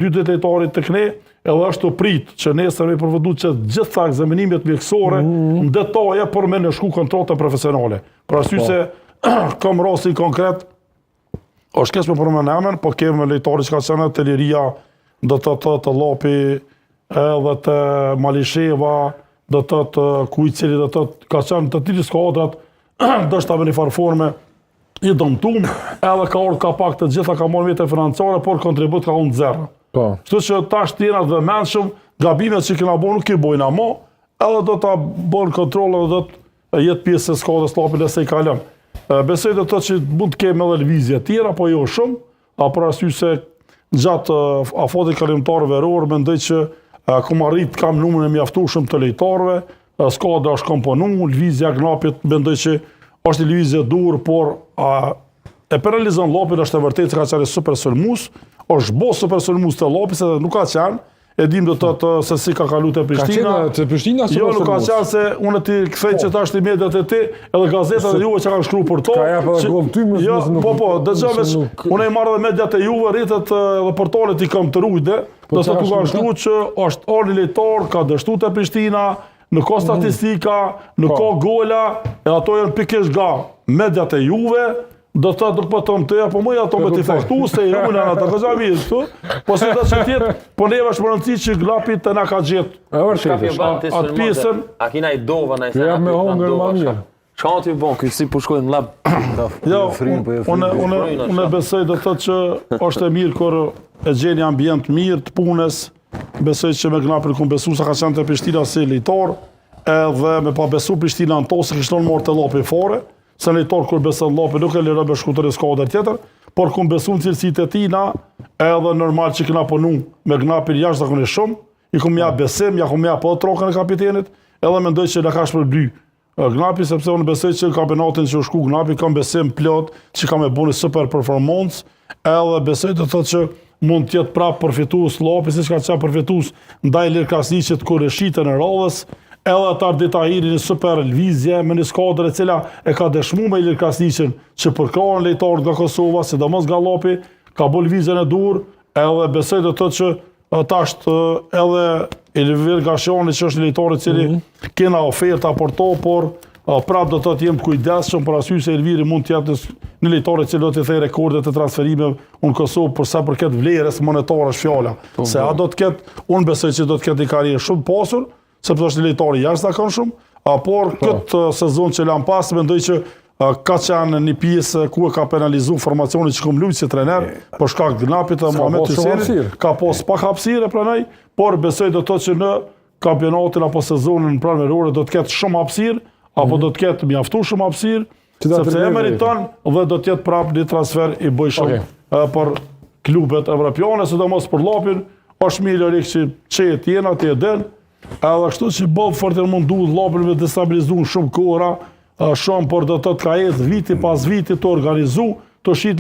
dy detajtarit të ne, edhe është të prit që nesër me përvëdu që gjitha ekzamenimet mjekësore në detaje për me në shku kontrolët profesionale. Për arsye se kam rastin konkret, është kesh me përmenemen, po kemë lejtari që ka qenë të liria, do të Lapi, edhe të Malisheva, do të Kujcili, do të ka qenë të tiri skuadrat, do shta me një farforme i dëmtum, edhe ka orë ka pak të gjitha ka marrë vete financiare, por kontribut ka unë zero. Kështu që tash tjena dhe menshëm, gabimet që kena bo nuk i bojnë ama, edhe do të bojnë kontrol edhe do të jetë pjesë e skuadrës Lapit dhe se i kalem. Besoj dhe të që mund të kemë edhe lëvizje tjera, po jo shumë, për arsye se gjatë afatit kalimtarë veror, mendoj që kom arrit kam numrin e mjaftueshëm të lejtarëve, skuadra është komponu, lëvizja Gnapit mendoj që është një lëvizje dur, por e penalizon Lapin është e vërtetë që ka qenë super sulmues, është bo super sulmues të Lapit, se nuk ka qenë, e dim do të se si ka kalu të Prishtina. Ka qenë të Prishtina super sulmues? Jo, nuk ka qenë se unë ti kthej që ta është i mediat e ti, edhe gazetat e juve që kanë shkruar për to. Ka jap edhe gol ty më jo, po, dëgjoj veç, unë e marrë edhe mediat e juve, rritet edhe portalet i kam të rujtë, do të ku kanë shkruar që është orë lejtar, ka dështuar te Prishtina, nuk ka statistika, nuk ka gola, e ato janë pikërisht nga mediat e juve, do të nuk po tom të, po më ato me t'i faktu se i ruajnë ata këza mirë këtu. Po se do të tjetë, po neve është më rëndësi që Glapi të na ka gjetë. Atë pjesën. A kina i dova na Ja me hongër më mirë. Çka ti bën ky si po shkojnë në lab? Jo, unë besoj do të thotë që është e mirë kur e gjeni ambient mirë të punës. Besoj që me Gnapin ku besu sa ka qenë te Prishtina si lejtar, edhe me pa besu Prishtina në to se kishton marrë të Lapi fare. Se lejtar kur beson Lapi nuk e lirë me shku të skuadër tjetër, por ku besu në cilësitë e tina, edhe normal që kena punu me Gnapin jashtëzakonisht shumë, i kum ja besim, ja kum ja po trokën e kapitenit, edhe mendoj që na ka shpërbly Gnapi, sepse unë besoj që kampionatin që u shku Gnapi kam besim plot që ka me bëni super performance, edhe besoj të thotë që mund të jetë prapë përfitues Lapi, siç ka qenë përfitues ndaj Lirkasniqit kur e shitën e radhës. Edhe atar Detahiri një super lëvizje me një skuadër e cila e ka dëshmuar me Lirkasniqin që përkrahën lejtarët nga Kosova, sidomos nga Lapi, ka bërë lëvizjen e dur, edhe besoj të thotë që tash edhe Elvir Gashani që është lejtar i cili kena oferta për to, por prapë do të thotë jem të kujdesshëm për arsye se Elviri mund të jetë një lejtar i cili do të thejë rekordet e transferimeve në Kosovë për sa përket vlerës monetare është fjala. Se a do të ketë, unë besoj që do të ketë një karrierë shumë pasur, sepse është një lejtar i jashtëzakonshëm, por këtë sezon që lan pas mendoj që ka qenë një pjesë ku e ka penalizuar formacionin që kom luajtur si trener, për shkak të Gnapit të Muhamet Hysenit, ka pas pak hapësirë pranoj, por besoj do të thotë që në kampionatin apo sezonin pranverore do të ketë shumë hapësirë, apo do të ketë mjaftueshëm hapësirë, sepse e meriton dhe do të jetë prapë një transfer i bëjshëm për klubet evropiane, sidomos për Lapin, është mirë që çet jena ti e den. Edhe kështu që bëllë fort e mundu Lapin me destabilizuar shumë kohëra, shumë, por do të ka ecë viti pas viti të organizu, të shit